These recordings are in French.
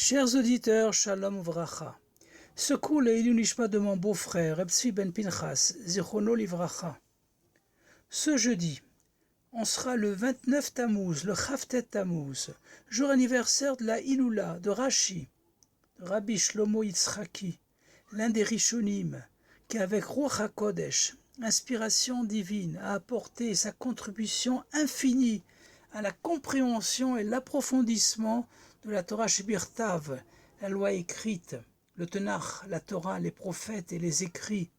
Chers auditeurs, Shalom Uvracha. Secoue le Ilou Nishma de mon beau-frère, Reb Tzvi ben Pinchas, Zichrono Livracha. Ce jeudi, on sera le 29 Tammuz, le Chavtet Tammuz, jour anniversaire de la Iloula de Rashi, de Rabbi Shlomo Yitzhaki, l'un des Rishonim, qui avec Ruach HaKodesh, inspiration divine, a apporté sa contribution infinie à la compréhension et l'approfondissement de la Torah Shebirtav, la loi écrite, le Tenach, la Torah, les prophètes et les écrits,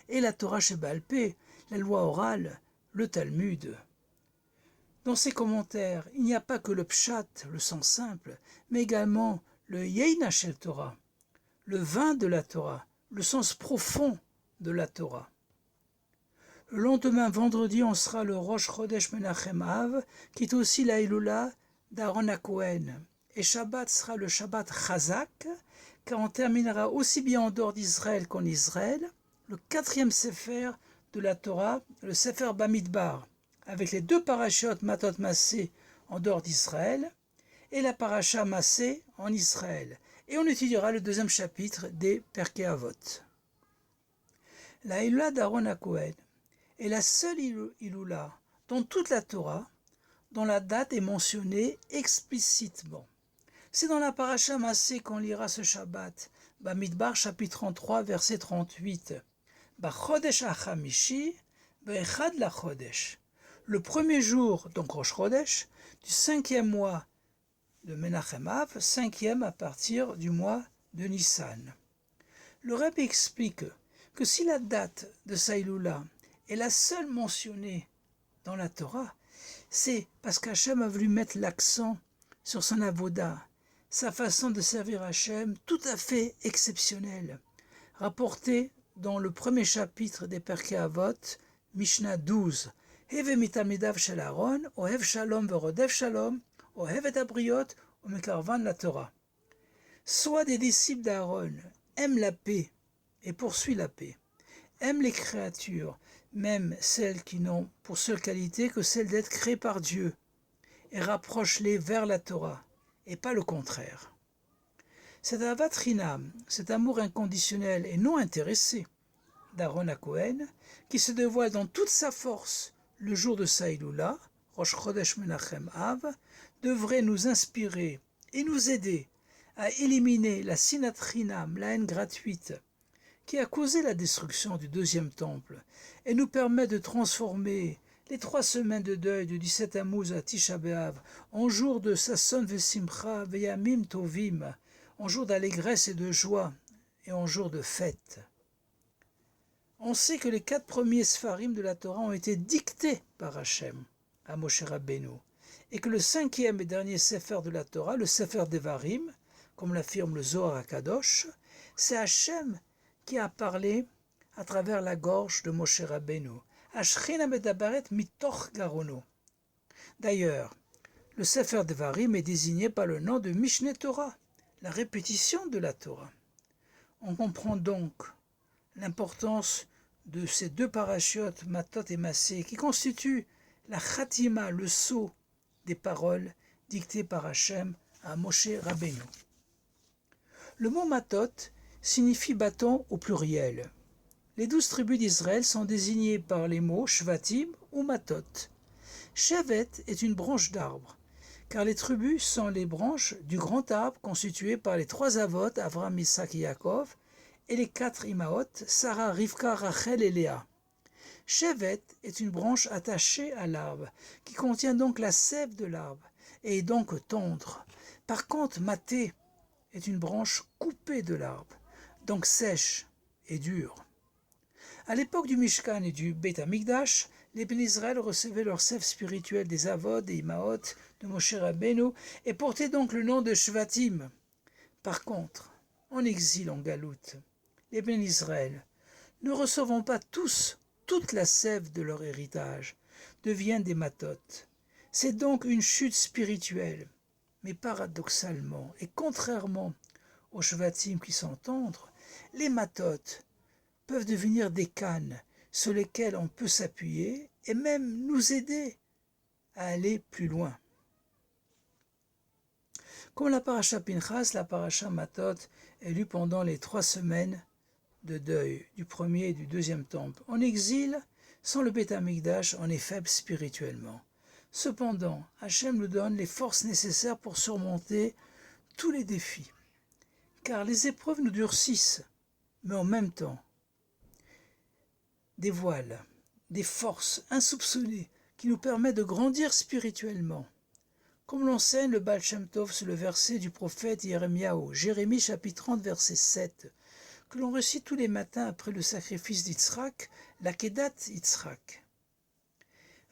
et la Torah Sheba'al Peh, la loi orale, le Talmud. Dans ses commentaires, il n'y a pas que le pshat, le sens simple, mais également le yeina shel Torah, le vin de la Torah, le sens profond de la Torah. Le lendemain, vendredi, on sera le Rosh Chodesh Menachem Av, qui est aussi la Iloula d'Aaron HaKohen. Et Shabbat sera le Shabbat Chazak, car on terminera aussi bien en dehors d'Israël qu'en Israël, le 4e Sefer de la Torah, le Sefer Bamidbar, avec les 2 parashot Matot Massé en dehors d'Israël, et la paracha Massé en Israël. Et on étudiera le 2e chapitre des Perkei Avot. La Iloula d'Aaron HaKohen est la seule Iloula dans toute la Torah dont la date est mentionnée explicitement. C'est dans la paracha Massé qu'on lira ce Shabbat, Bamidbar chapitre 33 verset 38. Bachodesh hachamishi, be'echad lachodesh. Le premier jour, donc Rosh Chodesh, du 5e mois de Menachem Av, 5e à partir du mois de Nissan. Le Rebbe explique que si la date de Saïloula est la seule mentionnée dans la Torah, c'est parce qu'Hachem a voulu mettre l'accent sur son avoda, sa façon de servir Hachem tout à fait exceptionnelle, rapportée dans le premier chapitre des Perkei Avot, Mishnah 12. Heve mitamidav shel Aaron, ohev shalom verodev shalom, ohev et abriot, omekarvan la Torah. Soit des disciples d'Aaron aiment la paix et poursuivent la paix, aiment les créatures, même celles qui n'ont pour seule qualité que celle d'être créées par Dieu, et rapproche-les vers la Torah, et pas le contraire. Cet avat chinam, cet amour inconditionnel et non intéressé d'Aaron HaKohen, qui se dévoile dans toute sa force le jour de sa Iloula, Rosh Chodesh Menachem Av, devrait nous inspirer et nous aider à éliminer la sinat chinam, la haine gratuite, qui a causé la destruction du 2e temple, et nous permet de transformer les 3 semaines de deuil du 17 Tammuz à Tisha B'Av en jour de Sasson Vesimcha Veyamim Tovim, en jour d'allégresse et de joie, et en jour de fête. On sait que les 4 premiers Sfarim de la Torah ont été dictés par Hachem à Moshe Rabbeinu, et que le 5e et dernier Sefer de la Torah, le Sefer Devarim, comme l'affirme le Zohar HaKadosh, c'est Hachem qui a parlé à travers la gorge de Moshe Rabbeinu. Ashchina medabaret mitoch garono. D'ailleurs, le Sefer Devarim est désigné par le nom de Mishneh Torah, la répétition de la Torah. On comprend donc l'importance de ces 2 parachiotes, Matot et Massé, qui constituent la Khatima, le sceau des paroles dictées par Hachem à Moshe Rabbeinu. Le mot Matot signifie bâton au pluriel. Les 12 tribus d'Israël sont désignées par les mots Shvatim ou Matot. Shevet est une branche d'arbre, car les tribus sont les branches du grand arbre constitué par les 3 avot, Avram, Isaac et Yaakov, et les 4 imaot, Sarah, Rivka, Rachel et Léa. Shevet est une branche attachée à l'arbre, qui contient donc la sève de l'arbre, et est donc tendre. Par contre, Maté est une branche coupée de l'arbre, donc sèche et dure. À l'époque du Mishkan et du Beit Hamikdash, les Ben Israël recevaient leur sève spirituelle des Avot, des Imaot, de Moshe Rabbeinu, et portaient donc le nom de Shvatim. Par contre, en exil en Galoute, les Ben Israël, ne recevant pas tous toute la sève de leur héritage, deviennent des Matot. C'est donc une chute spirituelle. Mais paradoxalement, et contrairement aux Shvatim qui sont tendres, les Matot peuvent devenir des cannes sur lesquelles on peut s'appuyer et même nous aider à aller plus loin. Comme la paracha Pinchas, la paracha Matot est lue pendant les 3 semaines de deuil du premier et du deuxième temple. En exil, sans le Beth Amikdash, on est faible spirituellement. Cependant, Hachem nous donne les forces nécessaires pour surmonter tous les défis. Car les épreuves nous durcissent, mais en même temps, dévoilent des forces insoupçonnées qui nous permettent de grandir spirituellement. Comme l'enseigne le Baal Shem Tov sur le verset du prophète Jérémiaou, Jérémie chapitre 30 verset 7, que l'on récite tous les matins après le sacrifice d'Yitzhak, la Kedat Yitzhak.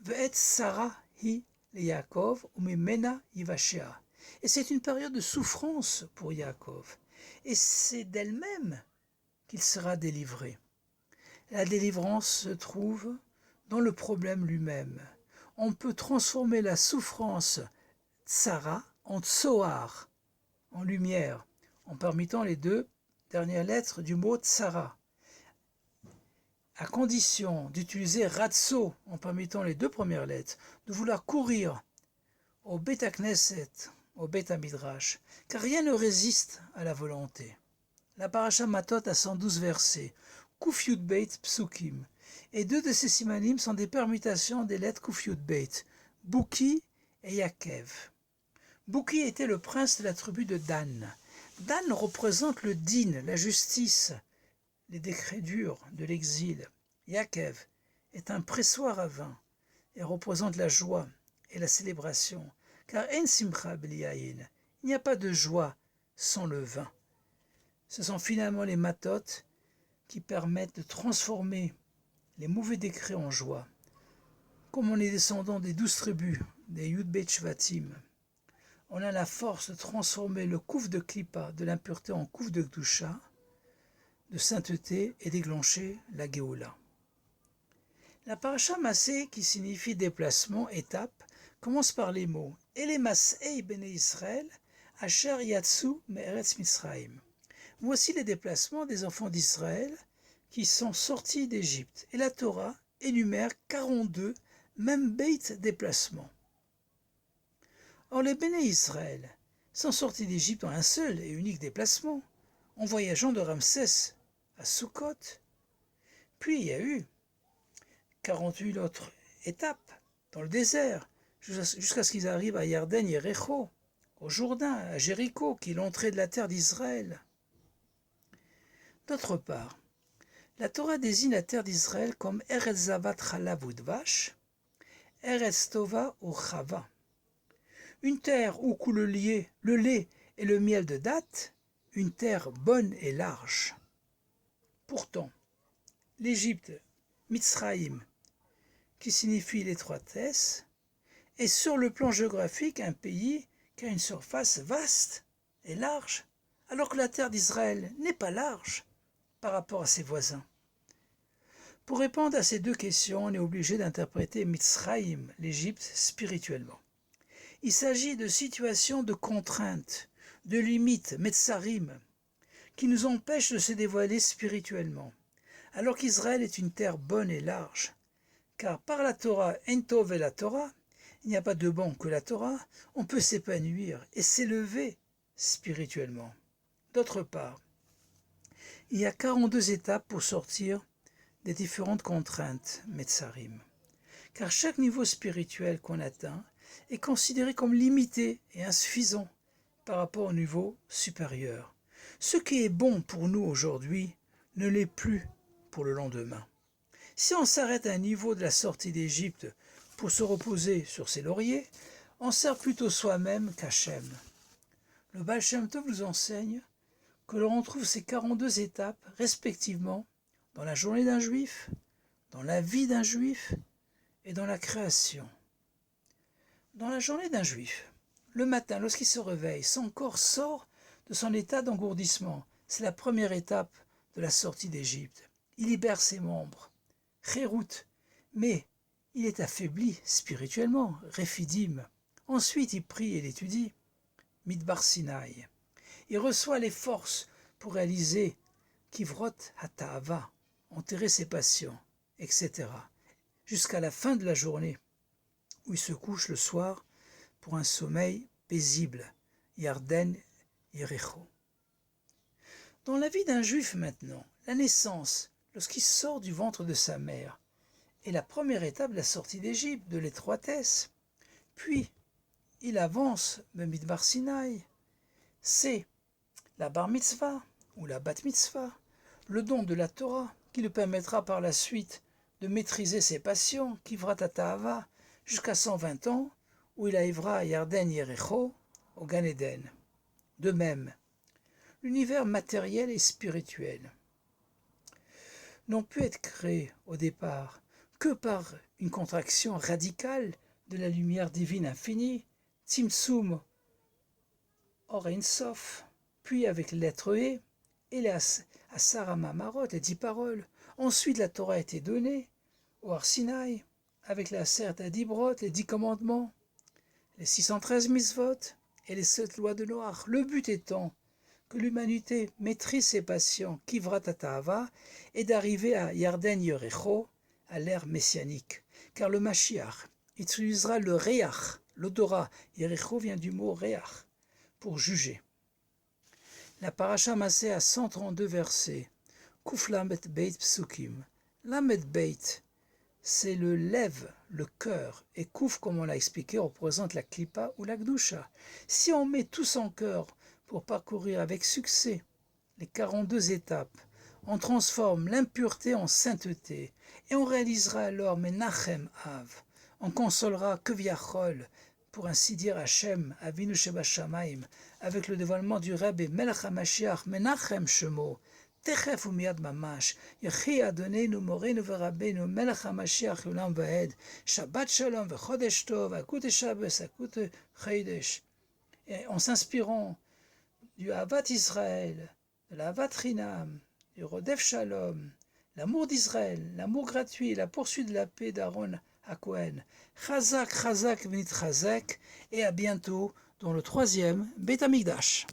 Ve'et Sarah hi le Yaakov umimena yivashea. Et c'est une période de souffrance pour Yaakov. Et c'est d'elle-même qu'il sera délivré. La délivrance se trouve dans le problème lui-même. On peut transformer la souffrance Tsara en Tsoar, en lumière, en permettant les 2 dernières lettres du mot Tsara, à condition d'utiliser Ratso, en permettant les 2 premières lettres, de vouloir courir au Beth Knesset, au Beth Midrash, car rien ne résiste à la volonté. La paracha Matot a 112 versets, Kuf Yud Beit Psukim, et 2 de ces simanim sont des permutations des lettres Kuf Yud Beit, Bouki et Yakev. Bouki était le prince de la tribu de Dan. Dan représente le din, la justice, les décrets durs de l'exil. Yakev est un pressoir à vin et représente la joie et la célébration, car en simcha bli yayin, il n'y a pas de joie sans le vin. Ce sont finalement les matot qui permettent de transformer les mauvais décrets en joie. Comme on est descendant des 12 tribus, des Yud Bet Shvatim, on a la force de transformer le kouf de Klippa, de l'impureté, en kouf de Kdusha, de sainteté, et déclencher la Géoula. La paracha Massé, qui signifie déplacement, étape, commence par les mots « Et les Masei Bene Israël, Asher Yatsu Me'eretz Mitzrayim ». Voici les déplacements des enfants d'Israël qui sont sortis d'Égypte. Et la Torah énumère 42 même beit déplacements. Or les Béné Israël sont sortis d'Égypte en un seul et unique déplacement, en voyageant de Ramsès à Sukkot. Puis il y a eu 48 autres étapes dans le désert, jusqu'à ce qu'ils arrivent à Yarden Yericho, au Jourdain, à Jéricho, qui est l'entrée de la terre d'Israël. D'autre part, la Torah désigne la terre d'Israël comme Eretz Zavat Chalav Udvash, Eretz Tova ou Chava. Une terre où coule le lait et le miel de date, une terre bonne et large. Pourtant, l'Égypte, Mitzraïm, qui signifie l'étroitesse, est sur le plan géographique un pays qui a une surface vaste et large, alors que la terre d'Israël n'est pas large par rapport à ses voisins. Pour répondre à ces 2 questions, on est obligé d'interpréter Mitzraïm, l'Égypte, spirituellement. Il s'agit de situations de contraintes, de limites, Metsarim, qui nous empêchent de se dévoiler spirituellement, alors qu'Israël est une terre bonne et large. Car par la Torah, Entov et la Torah, il n'y a pas de bon que la Torah, on peut s'épanouir et s'élever spirituellement. D'autre part, il y a 42 étapes pour sortir des différentes contraintes, Metsarim. Car chaque niveau spirituel qu'on atteint est considéré comme limité et insuffisant par rapport au niveau supérieur. Ce qui est bon pour nous aujourd'hui ne l'est plus pour le lendemain. Si on s'arrête à un niveau de la sortie d'Égypte pour se reposer sur ses lauriers, on sert plutôt soi-même qu'Hachem. Le Baal Shem Tov nous enseigne que l'on retrouve ces 42 étapes respectivement dans la journée d'un juif, dans la vie d'un juif et dans la création. Dans la journée d'un juif, le matin, lorsqu'il se réveille, son corps sort de son état d'engourdissement. C'est la première étape de la sortie d'Égypte. Il libère ses membres, Chérout, mais il est affaibli spirituellement, Réphidim. Ensuite, il prie et il étudie, Midbar Sinaï. Il reçoit les forces pour réaliser Kivrot Hata'ava, enterrer ses passions, etc. Jusqu'à la fin de la journée, où il se couche le soir pour un sommeil paisible, Yarden, Yericho. Dans la vie d'un juif maintenant, la naissance, lorsqu'il sort du ventre de sa mère, est la première étape de la sortie d'Égypte, de l'étroitesse. Puis, il avance, le Midbar Sinaï. C'est la bar mitzvah ou la bat mitzvah, le don de la Torah qui lui permettra par la suite de maîtriser ses passions, Kivrat Atahava, jusqu'à 120 ans, où il arrivera à Yarden Yericho, au Gan Eden. De même, l'univers matériel et spirituel n'ont pu être créés au départ que par une contraction radicale de la lumière divine infinie, Tzimtzum Or Ein Sof, puis avec les lettres E et les Asara Mamarot, les 10 paroles. Ensuite, la Torah a été donnée au Har Sinaï, avec les Aseret Adibrot, les 10 commandements, les 613 mitzvot et les 7 lois de Noach. Le but étant que l'humanité maîtrise ses passions, Kivrat Atahava, et d'arriver à Yarden Yericho, à l'ère messianique. Car le Mashiach utilisera le Reach, l'odorat. Yericho vient du mot Reach, pour juger. La paracha Massé a 132 versets. Kuf Lamed Beit Psukim. Lamed Beit, c'est le lève, le cœur. Et Kuf, comme on l'a expliqué, représente la Klippa ou la Gdusha. Si on met tout son cœur pour parcourir avec succès les 42 étapes, on transforme l'impureté en sainteté. Et on réalisera alors Menachem Av. On consolera Keviachol, pour ainsi dire Hachem, Avinu Shebashamayim, avec le dévoilement du Rebbe Melech HaMashiach, Menachem Shemo, Techef Umiyad Mamash, Yechi Adonenu Morenu Verabenu, Melech HaMashiach Yolam Vaed, Shabbat Shalom Vechodesh Tov, Akute Shabbos, Akute Chodesh. Et en s'inspirant du Avat Israël, de l'Avat Rinam, du Rodef Shalom, l'amour d'Israël, l'amour gratuit, la poursuite de la paix d'Aaron HaKohen. Chazak, Chazak, Venit Chazak, et à bientôt dans le 3e Beit Hamikdash.